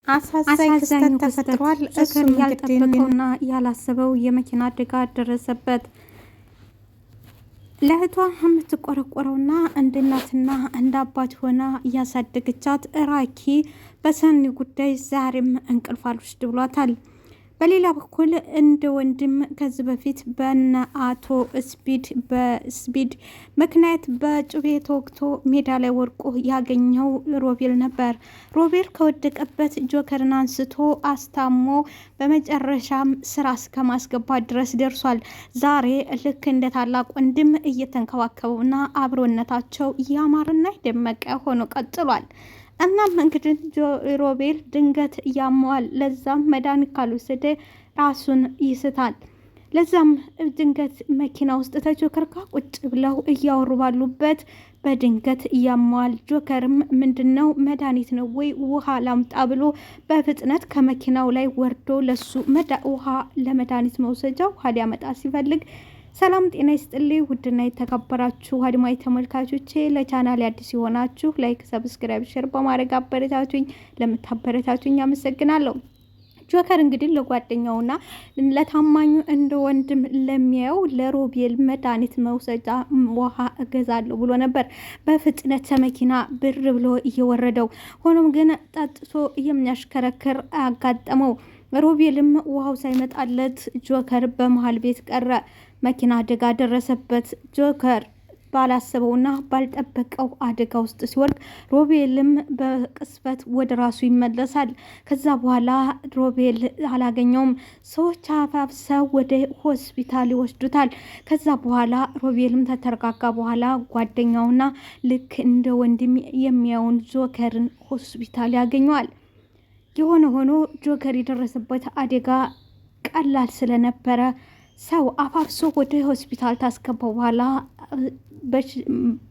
አሳዛኝ ክስተት ተፈጥሯል። እሱም ያልጠበቀውና ያላሰበው የመኪና አደጋ ደረሰበት። ለእህቷ የምትቆረቆረውና እንደ እናትና እንደ አባት ሆና እያሳደገቻት ራኪ በሰኒ ጉዳይ ዛሬም እንቅልፍ አልወስድ ብሏታል። በሌላ በኩል እንደ ወንድም ከዚህ በፊት በነ አቶ በስፒድ ምክንያት በጩቤ ተወግቶ ሜዳ ላይ ወድቆ ያገኘው ሮቤል ነበር። ሮቤል ከወደቀበት ጆከርን አንስቶ አስታሞ በመጨረሻም ስራ እስከ ማስገባት ድረስ ደርሷል። ዛሬ ልክ እንደ ታላቅ ወንድም እየተንከባከቡና አብሮነታቸው ያማረና የደመቀ ሆኖ ቀጥሏል። እናም እንግዲህ ሮቤል ድንገት ያመዋል። ለዛም መድኃኒት ካልወሰደ ራሱን ይስታል። ለዛም ድንገት መኪና ውስጥ ተጆከር ጋር ቁጭ ብለው እያወሩ ባሉበት በድንገት ያመዋል። ጆከርም ምንድነው መድኃኒት ነው ወይ ውሃ ላምጣ ብሎ በፍጥነት ከመኪናው ላይ ወርዶ ለሱ ውሃ ለመድኃኒት መውሰጃ ውሃ ሊያመጣ ሲፈልግ ሰላም ጤና ይስጥልኝ ውድና የተከበራችሁ አድማጭ ተመልካቾቼ፣ ለቻናል አዲስ የሆናችሁ ላይክ፣ ሰብስክራይብ፣ ሼር በማድረግ አበረታቱኝ። ለምታበረታቱኝ አመሰግናለሁ። ጆከር እንግዲህ ለጓደኛውና ለታማኙ እንደ ወንድም ለሚያየው ለሮቤል መድኃኒት መውሰጃ ውሃ እገዛለሁ ብሎ ነበር በፍጥነት መኪና ብር ብሎ እየወረደው። ሆኖም ግን ጠጥቶ የሚያሽከረክር አጋጠመው። ሮቤልም ውሃው ሳይመጣለት ጆከር በመሃል ቤት ቀረ። መኪና አደጋ ደረሰበት። ጆከር ባላሰበውና ባልጠበቀው አደጋ ውስጥ ሲወድቅ ሮቤልም በቅስበት ወደ ራሱ ይመለሳል። ከዛ በኋላ ሮቤል አላገኘውም። ሰዎች አፋፍሰው ወደ ሆስፒታል ይወስዱታል። ከዛ በኋላ ሮቤልም ተተረጋጋ በኋላ ጓደኛውና ልክ እንደ ወንድም የሚያውን ጆከርን ሆስፒታል ያገኘዋል። የሆነ ሆኖ ጆከር የደረሰበት አደጋ ቀላል ስለነበረ ሰው አፋፍሶ ወደ ሆስፒታል ታስገባው በኋላ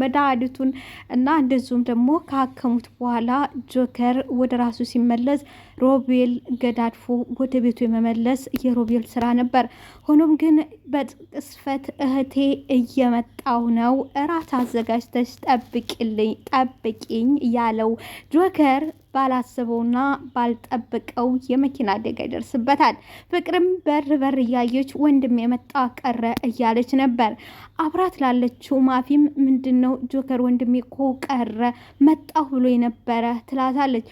መድኃኒቱን እና እንደዚሁም ደግሞ ካከሙት በኋላ ጆከር ወደ ራሱ ሲመለስ ሮቤል ገዳድፎ ወደ ቤቱ የመመለስ የሮቤል ስራ ነበር። ሆኖም ግን በቅስፈት እህቴ እየመጣው ነው፣ እራት አዘጋጅተሽ ጠብቂኝ ያለው ጆከር ባላሰበውና ባልጠበቀው የመኪና አደጋ ይደርስበታል። ፍቅርም በር እያየች ወንድም የመጣ ቀረ እያለች ነበር። አብራት ላለችው ማፊም ምንድነው ጆከር ወንድሜ እኮ ቀረ መጣሁ ብሎ የነበረ ትላታለች።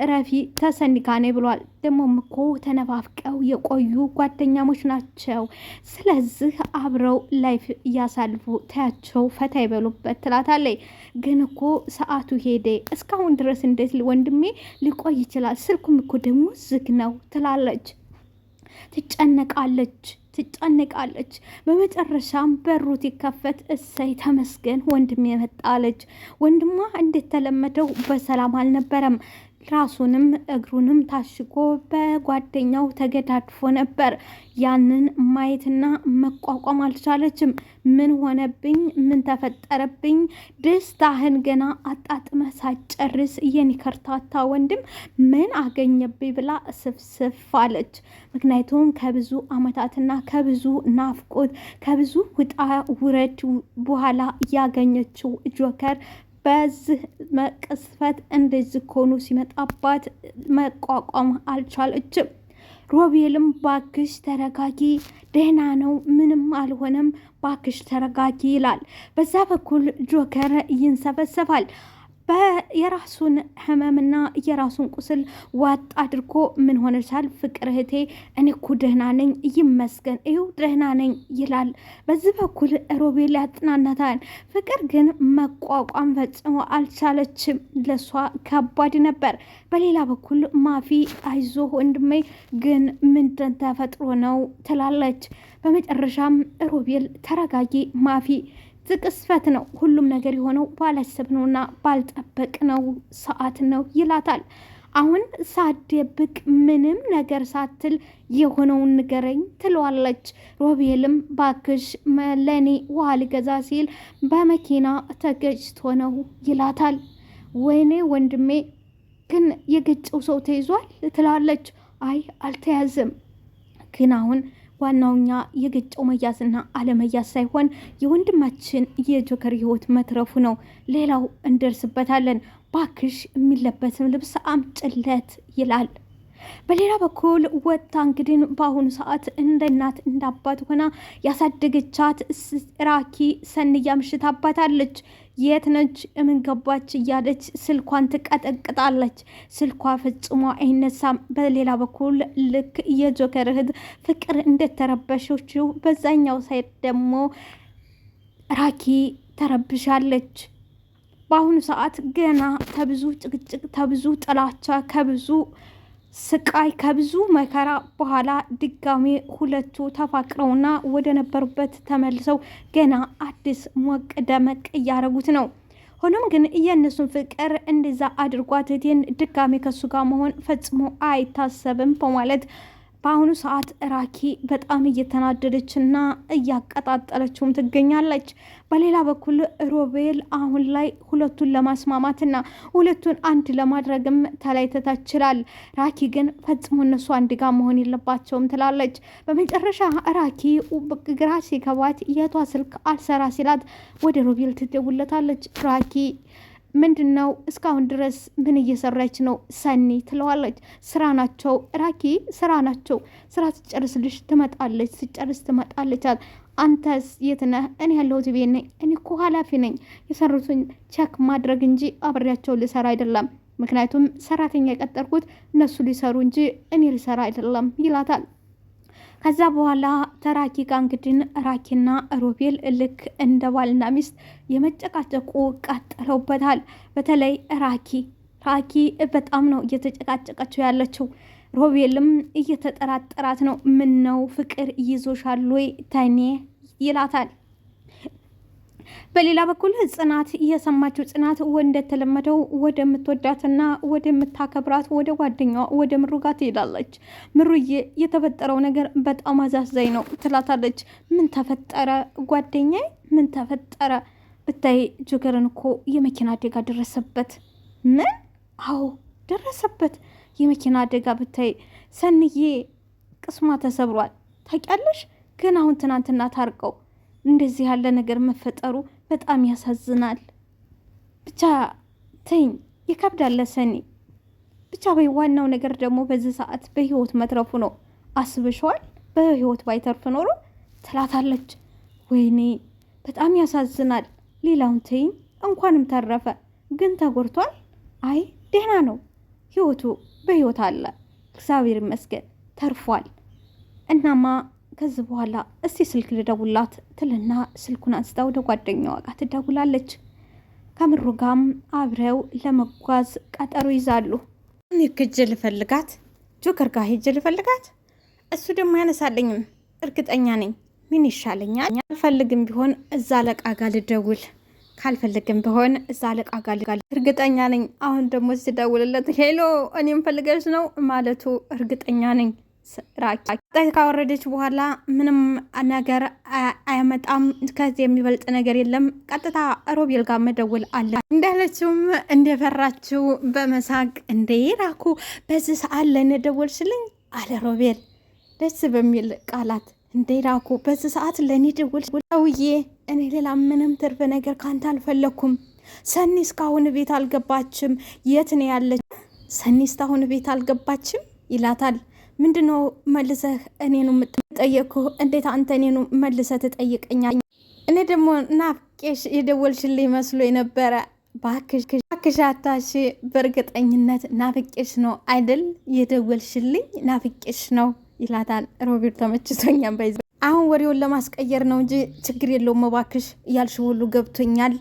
ረፊ ተሰኒካኔ ብሏል። ደግሞም እኮ ተነፋፍቀው የቆዩ ጓደኛሞች ናቸው። ስለዚህ አብረው ላይፍ እያሳልፉ ታያቸው ፈታ ይበሉበት ትላታለች። ግን እኮ ሰዓቱ ሄደ፣ እስካሁን ድረስ እንዴት ወንድሜ ሊቆይ ይችላል? ስልኩም እኮ ደግሞ ዝግ ነው ትላለች። ትጨነቃለች። በመጨረሻም በሩ ሲከፈት እሰይ ተመስገን ወንድሜ የመጣለች። ወንድሟ እንደተለመደው በሰላም አልነበረም። ራሱንም እግሩንም ታሽጎ በጓደኛው ተገዳድፎ ነበር። ያንን ማየትና መቋቋም አልቻለችም። ምን ሆነብኝ? ምን ተፈጠረብኝ? ደስታህን ገና አጣጥመህ ሳትጨርስ የኔ ከርታታ ወንድም ምን አገኘብኝ ብላ ስፍስፍ አለች። ምክንያቱም ከብዙ አመታትና ከብዙ ናፍቆት ከብዙ ውጣ ውረድ በኋላ ያገኘችው ጆከር በዚህ መቅስፈት እንደዚህ ኮኑ ሲመጣባት መቋቋም አልቻለችም። ሮቤልም ባክሽ ተረጋጊ፣ ደህና ነው፣ ምንም አልሆነም፣ ባክሽ ተረጋጊ ይላል። በዛ በኩል ጆከር ይንሰፈሰፋል። የራሱን ህመምና የራሱን ቁስል ዋጥ አድርጎ ምን ሆነሻል ፍቅር እህቴ? እኔ እኮ ደህና ነኝ ይመስገን፣ ይኸው ደህና ነኝ ይላል። በዚህ በኩል ሮቤል ያጽናናታል። ፍቅር ግን መቋቋም ፈጽሞ አልቻለችም። ለሷ ከባድ ነበር። በሌላ በኩል ማፊ አይዞ ወንድሜ፣ ግን ምንድን ተፈጥሮ ነው ትላለች። በመጨረሻም ሮቤል ተረጋጊ ማፊ፣ ቅስፈት ነው ሁሉም ነገር የሆነው ባላሰብነውና ባልጠበቅነው ሰዓት ነው ይላታል። አሁን ሳትደብቅ ምንም ነገር ሳትል የሆነውን ንገረኝ ትለዋለች። ሮቤልም ባክሽ ለኔ ውሃ ሊገዛ ሲል በመኪና ተገጭቶ ነው ይላታል። ወይኔ ወንድሜ፣ ግን የገጨው ሰው ተይዟል ትላለች። አይ አልተያዝም፣ ግን አሁን ዋናውኛ የገጨው መያዝና አለመያዝ ሳይሆን የወንድማችን የጆከር ህይወት መትረፉ ነው። ሌላው እንደርስበታለን። ባክሽ የሚለበስም ልብስ አምጭለት ይላል። በሌላ በኩል ወታ እንግዲህ በአሁኑ ሰዓት እንደ እናት እንደ አባት ሆና ያሳደገቻት ራኪ ሰንያ ምሽት አባታለች። የት ነች ምን ገባች እያለች ስልኳን ትቀጠቅጣለች። ስልኳ ፈጽሞ አይነሳም። በሌላ በኩል ልክ የጆከር እህት ፍቅር እንደተረበሸችው በዛኛው ሳይድ ደግሞ ራኪ ተረብሻለች። በአሁኑ ሰዓት ገና ከብዙ ጭቅጭቅ ከብዙ ጥላቻ ከብዙ ስቃይ ከብዙ መከራ በኋላ ድጋሜ ሁለቱ ተፋቅረውና ወደ ነበሩበት ተመልሰው ገና አዲስ ሞቅ ደመቅ እያደረጉት ነው። ሆኖም ግን የእነሱን ፍቅር እንደዛ አድርጓት እህቴን ድጋሜ ከሱ ጋር መሆን ፈጽሞ አይታሰብም በማለት በአሁኑ ሰዓት ራኪ በጣም እየተናደደችና እያቀጣጠለችውም ትገኛለች። በሌላ በኩል ሮቤል አሁን ላይ ሁለቱን ለማስማማትና ሁለቱን አንድ ለማድረግም ተለያይተታችላል። ራኪ ግን ፈጽሞ እነሱ አንድ ጋር መሆን የለባቸውም ትላለች። በመጨረሻ ራኪ ግራ ሲገባት የቷ ስልክ አልሰራ ሲላት ወደ ሮቤል ትደውለታለች። ራኪ ምንድነው እስካሁን ድረስ ምን እየሰራች ነው ሰኒ ትለዋለች። ስራ ናቸው ራኪ ስራ ናቸው። ስራ ስጨርስልሽ ትመጣለች ስጨርስ ትመጣለች። አንተስ የት ነህ? እኔ ያለሁት ቤት ነኝ። እኔ እኮ ኃላፊ ነኝ። የሰሩትን ቼክ ማድረግ እንጂ አብሬያቸው ልሰራ አይደለም። ምክንያቱም ሰራተኛ የቀጠርኩት እነሱ ሊሰሩ እንጂ እኔ ልሰራ አይደለም ይላታል። ከዛ በኋላ ተራኪ ጋር እንግዲህ ራኪና ሮቤል ልክ እንደ ባልና ሚስት የመጨቃጨቁ ቀጥለውበታል። በተለይ ራኪ በጣም ነው እየተጨቃጨቀችው ያለችው። ሮቤልም እየተጠራጠራት ነው። ምን ነው ፍቅር ይዞሻል ወይ ተኔ ይላታል። በሌላ በኩል ጽናት እየሰማችው ጽናት እንደተለመደው ወደምትወዳትና ወደምታከብራት ወደ ጓደኛዋ ወደ ምሩ ጋር ትሄዳለች። ምሩዬ የተፈጠረው ነገር በጣም አሳዛኝ ነው ትላታለች። ምን ተፈጠረ ጓደኛዬ ምን ተፈጠረ? ብታይ ጆከርን እኮ የመኪና አደጋ ደረሰበት። ምን? አዎ ደረሰበት የመኪና አደጋ። ብታይ ሰንዬ ቅስሟ ተሰብሯል ታውቂያለሽ። ግን አሁን ትናንትና ታርቀው እንደዚህ ያለ ነገር መፈጠሩ በጣም ያሳዝናል። ብቻ ተኝ ይከብዳል ሰኒ። ብቻ በይ ዋናው ነገር ደግሞ በዚህ ሰዓት በህይወት መትረፉ ነው። አስብሸዋል በህይወት ባይተርፍ ኖሮ ትላታለች። ወይኔ በጣም ያሳዝናል። ሌላውን ተኝ እንኳንም ተረፈ። ግን ተጎድቷል? አይ ደህና ነው። ህይወቱ በህይወት አለ እግዚአብሔር ይመስገን ተርፏል። እናማ ከዚህ በኋላ እስቲ ስልክ ልደውላት ትልና ስልኩን አንስታ ወደ ጓደኛዋ ጋር ትደውላለች። ከምሩ ጋም አብረው ለመጓዝ ቀጠሮ ይዛሉ። እኔ ሂጅ ልፈልጋት ጆከር ጋር ሂጅ ልፈልጋት፣ እሱ ደግሞ ያነሳለኝም እርግጠኛ ነኝ። ምን ይሻለኛል? አልፈልግም ቢሆን እዛ አለቃ ጋር ልደውል፣ ካልፈልግም ቢሆን እዛ አለቃ ጋር እርግጠኛ ነኝ። አሁን ደግሞ ሲደውልለት ሄሎ እኔም ፈልገሽ ነው ማለቱ እርግጠኛ ነኝ። ራኪ ካወረደች በኋላ ምንም ነገር አያመጣም። ከዚህ የሚበልጥ ነገር የለም። ቀጥታ ሮቤል ጋር መደወል አለ እንዳለችውም እንደፈራችው በመሳቅ እንደ ራኩ በዚህ ሰዓት ለእኔ ደወልሽልኝ አለ ሮቤል ደስ በሚል ቃላት። እንደ ራኩ በዚህ ሰዓት ለእኔ ደወልሽ? ሰውዬ እኔ ሌላ ምንም ትርፍ ነገር ካንተ አልፈለኩም። ሰኒ እስካሁን ቤት አልገባችም። የት ነው ያለች? ሰኒ እስካሁን ቤት አልገባችም ይላታል። ምንድነው መልሰህ እኔኑ የምትጠየቅኩ? እንዴት አንተ እኔኑ መልሰህ ትጠይቀኛል? እኔ ደግሞ ናፍቄሽ የደወልሽልኝ መስሎ የነበረ። ባክሽ አታሽ፣ በእርግጠኝነት ናፍቄሽ ነው አይደል የደወልሽልኝ? ናፍቄሽ ነው ይላታል። ሮቤል ተመችቶኛል። ባይዘ አሁን ወሬውን ለማስቀየር ነው እንጂ ችግር የለውም ባክሽ ያልሽ ሁሉ ገብቶኛል።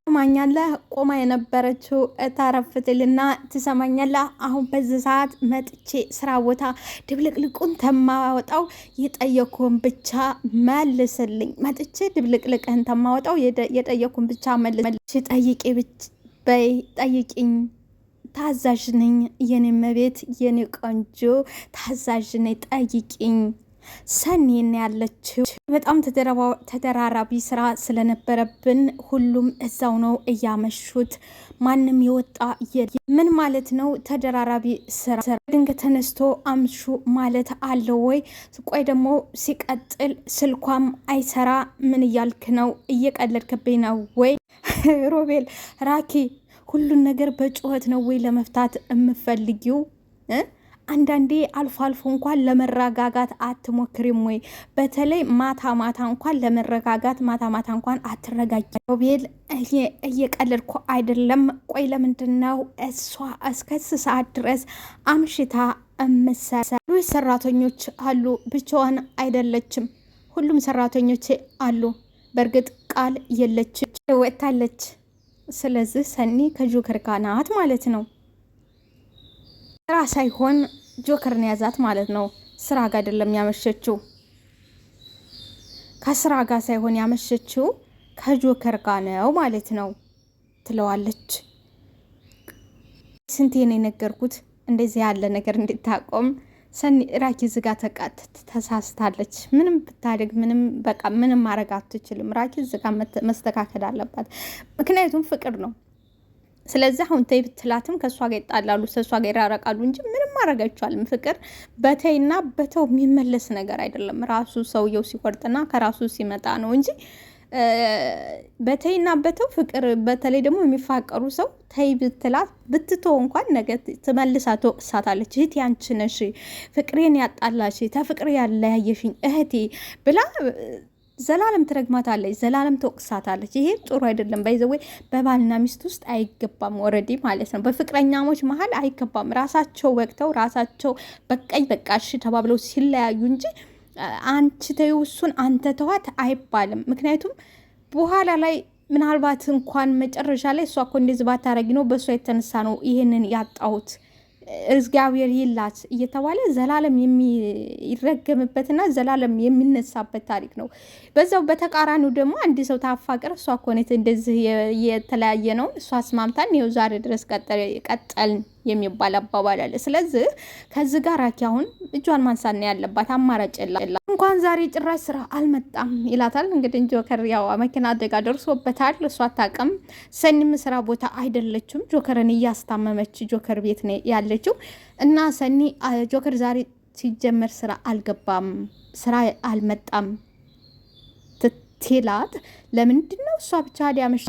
ትሰማኛለህ? ቆማ የነበረችው ታረፍትልና ትሰማኛለህ? አሁን በዚህ ሰዓት መጥቼ ስራ ቦታ ድብልቅልቁን ተማወጣው የጠየኩን ብቻ መልስልኝ። መጥቼ ድብልቅልቅህን ተማወጣው የጠየኩን ብቻ መልስ። ጠይቄ በይ ጠይቂኝ። ታዛዥ ነኝ የኔ መቤት የኔ ቆንጆ ታዛዥ ነኝ ጠይቂኝ። ሰኒን ያለችው በጣም ተደራራቢ ስራ ስለነበረብን ሁሉም እዛው ነው እያመሹት። ማንም የወጣ ምን ማለት ነው? ተደራራቢ ስራ ድንገት ተነስቶ አምሹ ማለት አለው ወይ? ቆይ ደግሞ ሲቀጥል ስልኳም አይሰራ። ምን እያልክ ነው? እየቀለድክብኝ ነው ወይ? ሮቤል ራኪ ሁሉን ነገር በጩኸት ነው ወይ ለመፍታት የምፈልጊው? አንዳንዴ አልፎ አልፎ እንኳን ለመረጋጋት አትሞክሪም ወይ? በተለይ ማታ ማታ እንኳን ለመረጋጋት ማታ እንኳን አትረጋጊ። ሮቤል እየቀለድኩ አይደለም። ቆይ ለምንድን ነው እሷ እስከዚህ ሰዓት ድረስ አምሽታ እምትሰራ? ሰራተኞች አሉ፣ ብቻዋን አይደለችም። ሁሉም ሰራተኞች አሉ። በእርግጥ ቃል የለችም፣ ወጥታለች። ስለዚህ ሰኒ ከጆከር ጋር ናት ማለት ነው። ስራ ሳይሆን ጆከርን ያዛት ማለት ነው። ስራ ጋር አይደለም ያመሸችው፣ ከስራ ጋር ሳይሆን ያመሸችው ከጆከር ጋር ነው ማለት ነው ትለዋለች። ስንቴ ነው የነገርኩት እንደዚህ ያለ ነገር እንድታቆም። ሰኒ ራኪ ዝጋ ተሳስታለች። ምንም ብታደግ ምንም ማድረግ አትችልም። ራኪ ዝጋ መስተካከል አለባት፣ ምክንያቱም ፍቅር ነው። ስለዚህ አሁን ተይ ብትላትም ከእሷ ጋር ይጣላሉ፣ ከእሷ ጋር ይራረቃሉ እንጂ ምንም ማድረግ አይቻልም። ፍቅር በተይና በተው የሚመለስ ነገር አይደለም። ራሱ ሰውየው ሲቆርጥና ከራሱ ሲመጣ ነው እንጂ በተይና በተው ፍቅር። በተለይ ደግሞ የሚፋቀሩ ሰው ተይ ብትላት ብትተው እንኳን ነገ ትመልሳ ትወቅሳታለች። እህቴ አንቺ ነሽ ፍቅሬን ያጣላሽ፣ ተፍቅሬ ያለያየሽኝ እህቴ ብላ ዘላለም ትረግማታለች፣ ዘላለም ትወቅሳታለች። ይሄ ጥሩ አይደለም። ባይዘወይ በባልና ሚስት ውስጥ አይገባም። ወረዲ ማለት ነው። በፍቅረኛሞች መሀል አይገባም። ራሳቸው ወቅተው ራሳቸው በቃኝ በቃሽ ተባብለው ሲለያዩ እንጂ አንቺ ተይው እሱን አንተ ተዋት አይባልም። ምክንያቱም በኋላ ላይ ምናልባት እንኳን መጨረሻ ላይ እሷ እኮ እንደዚህ ባታረጊ ነው በእሷ የተነሳ ነው ይሄንን ያጣሁት እግዚአብሔር ይላት እየተባለ ዘላለም የሚረገምበትና ዘላለም የሚነሳበት ታሪክ ነው። በዛው በተቃራኒው ደግሞ አንድ ሰው ታፋቅር እሷ እኮ ነው እንደዚህ የተለያየ ነው እሷ አስማምታን ይኸው ዛሬ ድረስ ቀጠልን የሚባል አባባል አለ። ስለዚህ ከዚህ ጋር ራኪ አሁን እጇን ማንሳት ነው ያለባት፣ አማራጭ የለም። እንኳን ዛሬ ጭራሽ ስራ አልመጣም ይላታል። እንግዲህ ጆከር ያው መኪና አደጋ ደርሶበታል፣ እሷ አታውቅም። ሰኒም ስራ ቦታ አይደለችም፣ ጆከርን እያስታመመች ጆከር ቤት ነው ያለችው። እና ሰኒ ጆከር ዛሬ ሲጀመር ስራ አልገባም፣ ስራ አልመጣም ትላት። ለምንድን ነው እሷ ብቻ ዲያመሽ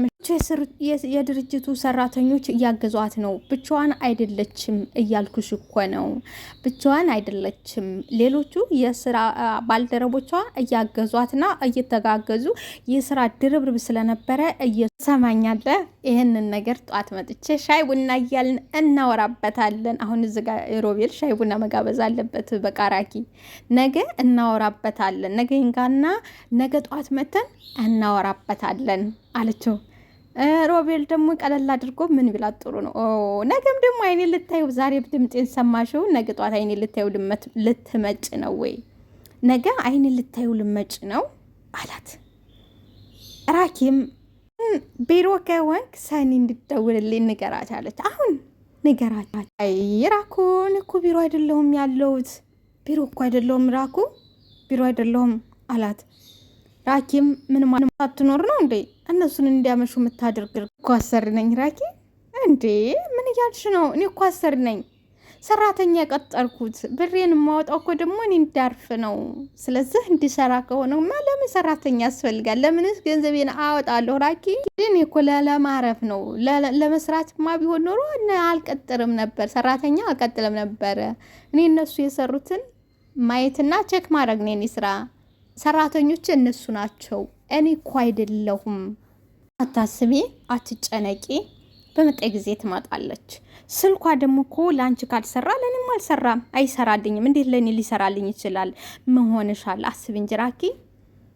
የድርጅቱ ሰራተኞች እያገዟት ነው። ብቻዋን አይደለችም እያልኩሽ እኮ ነው። ብቻዋን አይደለችም። ሌሎቹ የስራ ባልደረቦቿ እያገዟትና እየተጋገዙ የስራ ድርብርብ ስለነበረ እየሰማኛለ። ይህንን ነገር ጧት መጥቼ ሻይ ቡና እያልን እናወራበታለን። አሁን እዚ ጋ ሮቤል ሻይ ቡና መጋበዝ አለበት። በቃራኪ ነገ እናወራበታለን። ነገ ይንጋና ነገ ጧት መተን እናወራበታለን አለችው። ሮቤል ደግሞ ቀለል አድርጎ ምን ቢላት ጥሩ ነው? ነገም ደግሞ አይኔ ልታዩ ዛሬ ድምጤን ሰማሽው? ነገ ጧት አይኔ ልታዩ ልትመጭ ነው ወይ? ነገ አይኔ ልታዩ ልመጭ ነው አላት። ራኪም ቢሮ ከወንክ ሰኒ እንድትደውልልኝ ንገራት አለች። አሁን ንገራት። አይ ራኩን እኮ ቢሮ አይደለሁም ያለሁት፣ ቢሮ እኮ አይደለሁም ራኩ፣ ቢሮ አይደለሁም አላት። ራኪም ምን ማለት አትኖር ነው እንዴ እነሱን እንዲያመሹ የምታደርግ? እኮ አሰሪ ነኝ ራኪ። እንዴ ምን እያልሽ ነው? እኔ እኮ አሰሪ ነኝ፣ ሰራተኛ የቀጠርኩት ብሬን የማወጣው እኮ ደግሞ እኔ እንዳርፍ ነው። ስለዚህ እንዲሰራ ከሆነማ ለምን ሰራተኛ ያስፈልጋል? ለምንስ ገንዘቤን አወጣለሁ ራኪ? እኔ እኮ ለማረፍ ነው። ለመስራትማ ቢሆን ኖሮ አልቀጥርም ነበር፣ ሰራተኛ አልቀጥልም ነበረ። እኔ እነሱ የሰሩትን ማየትና ቼክ ማድረግ ነው የኔ ስራ። ሰራተኞች እነሱ ናቸው፣ እኔ እኮ አይደለሁም። አታስቢ፣ አትጨነቂ፣ በመጣ ጊዜ ትመጣለች። ስልኳ ደግሞ እኮ ለአንቺ ካልሰራ ለእኔም አልሰራም፣ አይሰራልኝም። እንዴት ለእኔ ሊሰራልኝ ይችላል? መሆንሻል። አስብ እንጂ ራኪ፣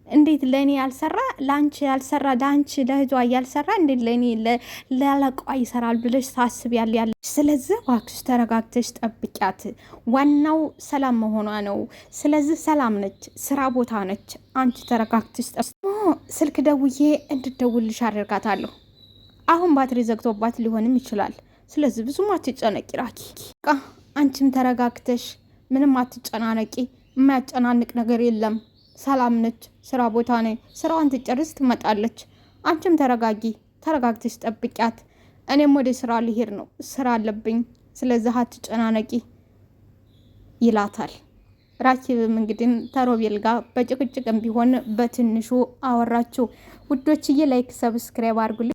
እንዴት ለእኔ ያልሰራ ለአንቺ ያልሰራ ለአንቺ ለህጇ ያልሰራ እንዴት ለእኔ ለአለቃዋ ይሰራል ብለሽ ታስብ ያለ። ስለዚህ እባክሽ ተረጋግተሽ ጠብቂያት። ዋናው ሰላም መሆኗ ነው። ስለዚህ ሰላም ነች፣ ስራ ቦታ ነች። አንቺ ተረጋግተሽ ስልክ ደውዬ እንድደውልሽ አደርጋታለሁ። አሁን ባትሪ ዘግቶባት ሊሆንም ይችላል። ስለዚህ ብዙም አትጨነቂ ራኪ። አንቺም ተረጋግተሽ ምንም አትጨናነቂ። የማያጨናንቅ ነገር የለም። ሰላም ነች፣ ስራ ቦታ ነች። ስራዋን ትጨርስ ትመጣለች። አንቺም ተረጋግተሽ ጠብቂያት። እኔም ወደ ስራ ልሄድ ነው፣ ስራ አለብኝ። ስለዚህ አትጨናነቂ ይላታል። ራኪብም እንግዲህ ተሮቤል ጋር በጭቅጭቅም ቢሆን በትንሹ አወራችሁ። ውዶችዬ ላይክ ሰብስክራይብ አድርጉልኝ።